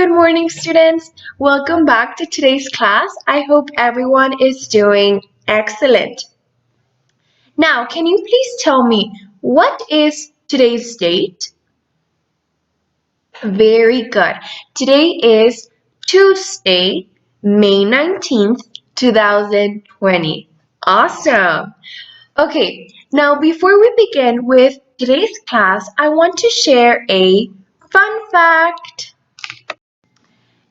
good morning, students. Welcome back to today's class. I hope everyone is doing excellent. Now, can you please tell me what is today's date? Very good. Today is Tuesday, May 19th, 2020. Awesome. Okay, now before we begin with today's class, I want to share a fun fact.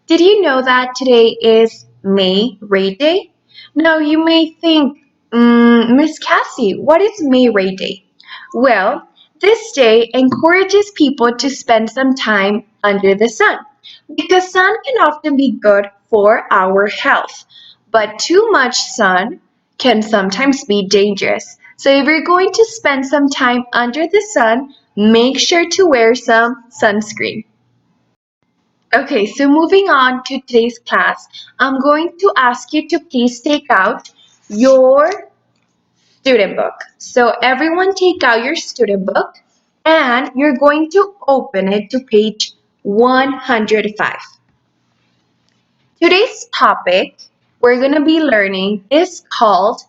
Did you know that today is May Ray Day? Now you may think, Miss Cassie, what is May Ray Day? Well, this day encourages people to spend some time under the sun because sun can often be good for our health, but too much sun can sometimes be dangerous. So if you're going to spend some time under the sun, make sure to wear some sunscreen. Okay, so moving on to today's class, I'm going to ask you to please take out your student book. So everyone take out your student book and you're going to open it to page 105. Today's topic we're going to be learning is called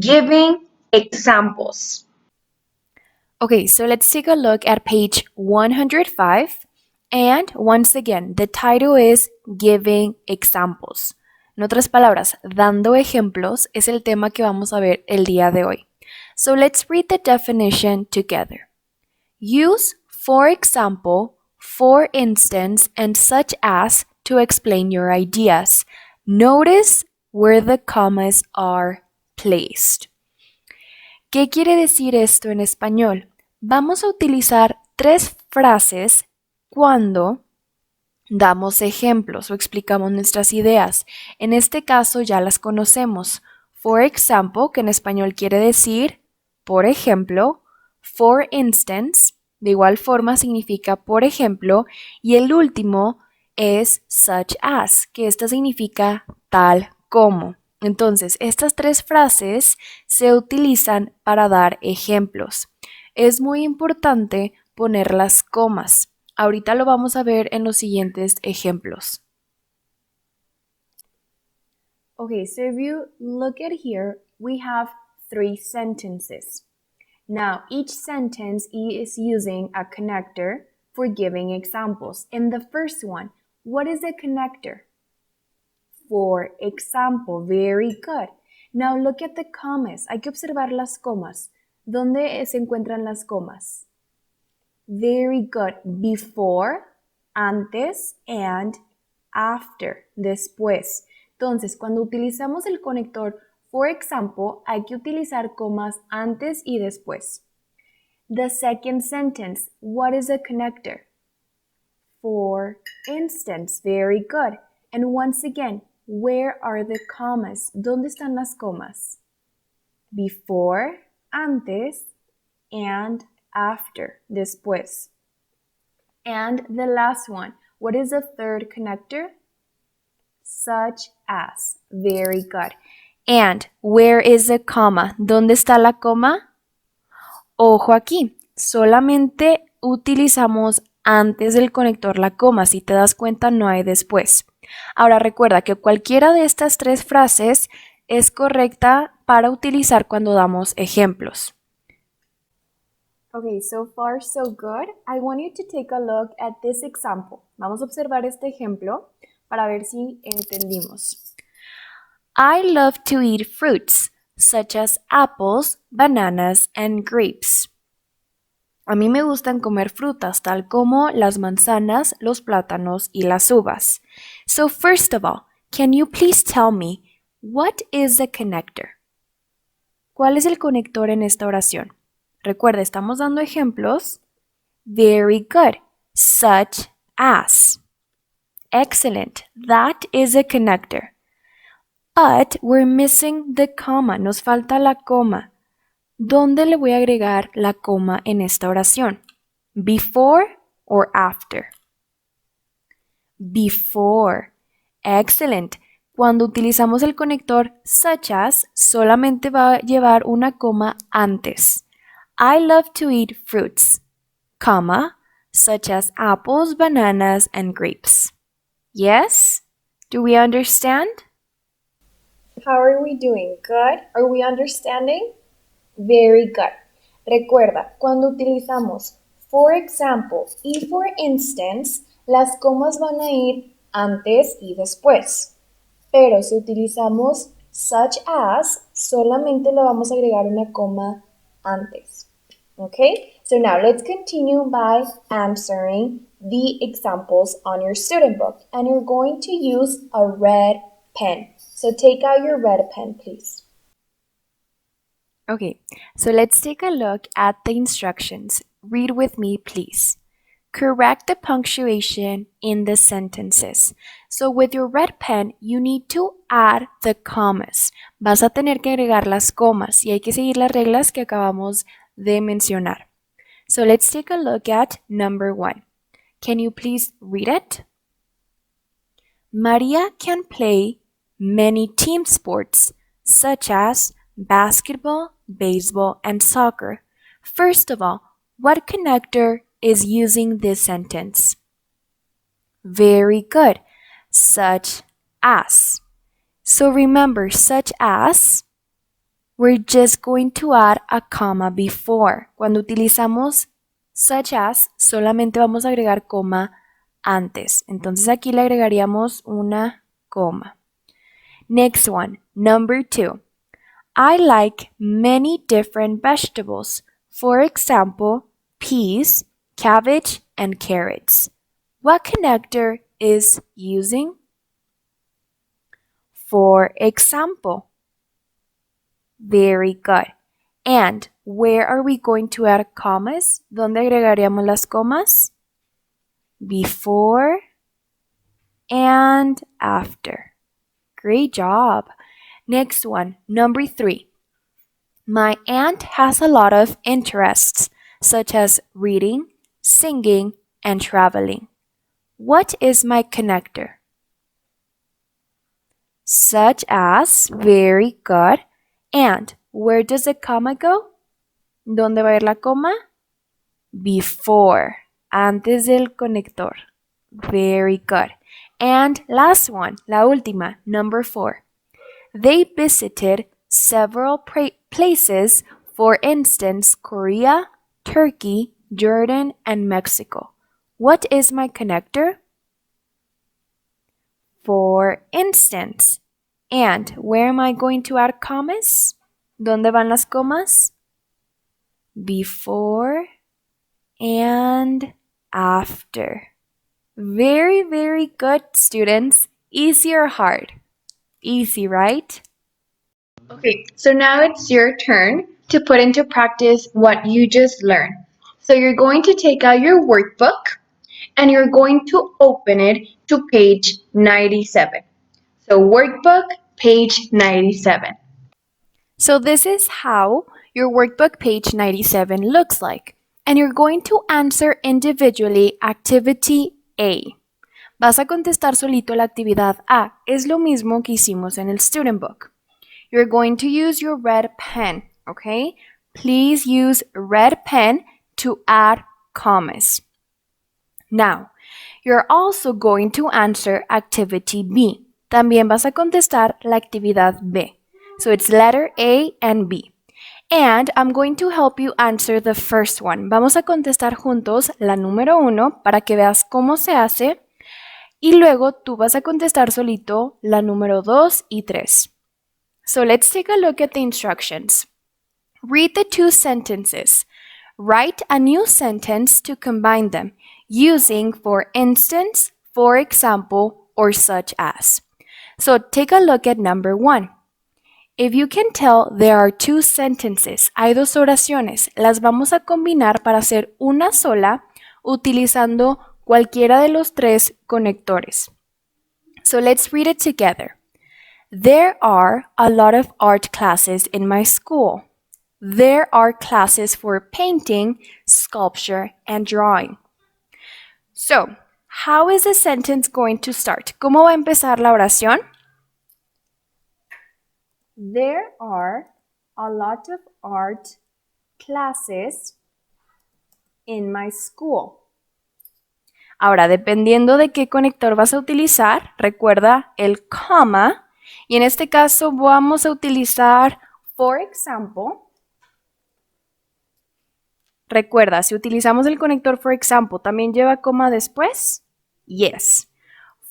giving examples. Okay, so let's take a look at page 105. And once again, the title is Giving Examples. En otras palabras, dando ejemplos es el tema que vamos a ver el día de hoy. So let's read the definition together. Use for example, for instance, and such as to explain your ideas. Notice where the commas are placed. ¿Qué quiere decir esto en español? Vamos a utilizar tres frases cuando damos ejemplos o explicamos nuestras ideas. En este caso ya las conocemos. For example, que en español quiere decir por ejemplo. For instance, de igual forma significa por ejemplo. Y el último es such as, que esta significa tal como. Entonces, estas tres frases se utilizan para dar ejemplos. Es muy importante poner las comas. Ahorita lo vamos a ver en los siguientes ejemplos. Okay, so if you look at here, we have 3 sentences. Now, each sentence is using a connector for giving examples. In the first one, what is a connector? For example, very good. Now look at the commas. Hay que observar las comas. ¿Dónde se encuentran las comas? Very good. Before, antes, and after, después. Entonces, cuando utilizamos el conector for example, hay que utilizar comas antes y después. The second sentence, what is a connector? For instance, very good. And once again, where are the commas? ¿Dónde están las comas? Before, antes, and after, después. And the last one, what is the third connector? Such as, very good. And where is the comma? ¿Dónde está la coma? Ojo aquí, solamente utilizamos antes del conector la coma. Si te das cuenta, no hay después. Ahora recuerda que cualquiera de estas tres frases es correcta para utilizar cuando damos ejemplos. Okay, so far so good. I want you to take a look at this example. Vamos a observar este ejemplo para ver si entendimos. I love to eat fruits, such as apples, bananas, and grapes. A mí me gustan comer frutas, tal como las manzanas, los plátanos y las uvas. So first of all, can you please tell me, what is a connector? ¿Cuál es el conector en esta oración? Recuerda, estamos dando ejemplos. Very good. Such as. Excellent. That is a connector. But we're missing the comma. Nos falta la coma. ¿Dónde le voy a agregar la coma en esta oración? Before or after? Before. Excellent. Cuando utilizamos el conector such as, solamente va a llevar una coma antes. I love to eat fruits, comma, such as apples, bananas, and grapes. Yes? Do we understand? How are we doing? Good? Are we understanding? Very good. Recuerda, cuando utilizamos for example y for instance, las comas van a ir antes y después. Pero si utilizamos such as, solamente le vamos a agregar una coma antes. Okay? So now let's continue by answering the examples on your student book. And you're going to use a red pen. So take out your red pen, please. Okay, so let's take a look at the instructions. Read with me, please. Correct the punctuation in the sentences. So with your red pen, you need to add the commas. Vas a tener que agregar las comas y hay que seguir las reglas que acabamos de mencionar. So let's take a look at number 1. Can you please read it? Maria can play many team sports such as basketball, baseball, and soccer. First of all, what connector is using this sentence? Very good. Such as. So remember, such as, we're just going to add a comma before. Cuando utilizamos such as, solamente vamos a agregar coma antes. Entonces aquí le agregaríamos una coma. Next one, number 2. I like many different vegetables. For example, peas, cabbage, and carrots. What connector is using? For example. Very good. And where are we going to add commas? ¿Dónde agregaríamos las comas? Before and after. Great job. Next one, number 3. My aunt has a lot of interests, such as reading, singing, and traveling. What is my connector? Such as, very good. And where does the comma go? ¿Dónde va a ir la coma? Before, antes del conector. Very good. And last one, la última, number 4. They visited several places, for instance, Korea, Turkey, Jordan, and Mexico. What is my connector? For instance. And where am I going to add commas? ¿Dónde van las comas? Before and after. Very, very good, students. Easy or hard? Easy, right? Okay, so now it's your turn to put into practice what you just learned. So you're going to take out your workbook and you're going to open it to page 97. So workbook, page 97. So this is how your workbook page 97 looks like. And you're going to answer individually activity A. Vas a contestar solito la actividad A. Es lo mismo que hicimos en el student book. You're going to use your red pen, okay? Please use red pen to add commas. Now, you're also going to answer activity B. También vas a contestar la actividad B. So it's letter A and B. And I'm going to help you answer the first one. Vamos a contestar juntos la número 1 para que veas cómo se hace. Y luego tú vas a contestar solito la número 2 y 3. So let's take a look at the instructions. Read the 2 sentences. Write a new sentence to combine them using for instance, for example, or such as. So take a look at number 1. If you can tell, there are 2 sentences. Hay 2 oraciones. Las vamos a combinar para hacer una sola utilizando cualquiera de los 3 conectores. So let's read it together. There are a lot of art classes in my school. There are classes for painting, sculpture, and drawing. So, how is the sentence going to start? ¿Cómo va a empezar la oración? There are a lot of art classes in my school. Ahora, dependiendo de qué conector vas a utilizar, recuerda el coma. Y en este caso vamos a utilizar, for example. Recuerda, si utilizamos el conector for example, ¿también lleva coma después? Yes.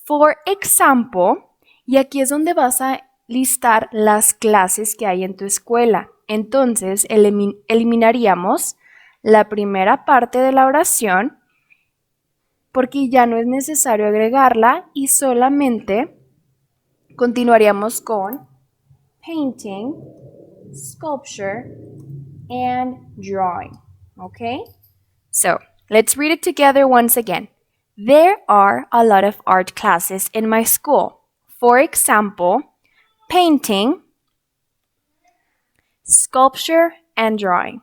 For example, y aquí es donde vas a listar las clases que hay en tu escuela. Entonces, eliminaríamos la primera parte de la oración porque ya no es necesario agregarla y solamente continuaríamos con painting, sculpture, and drawing. Okay? So, let's read it together once again. There are a lot of art classes in my school. For example, painting, sculpture, and drawing.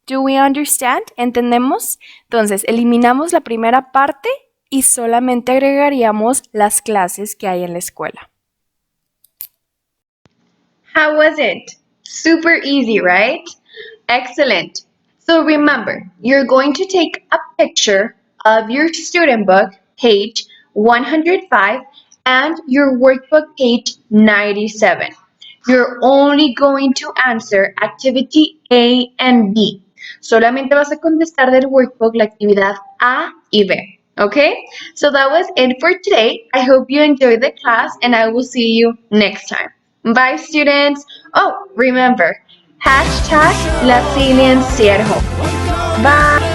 Do we understand? ¿Entendemos? Entonces, eliminamos la primera parte y solamente agregaríamos las clases que hay en la escuela. How was it? Super easy, right? Excellent. So remember, you're going to take a picture of your student book, page 105, and your workbook, page 97. You're only going to answer activity A and B. Solamente vas a contestar del workbook la actividad A y B. Okay? So that was it for today. I hope you enjoyed the class and I will see you next time. Bye, students. Oh, remember, hashtag la silenciero. Bye.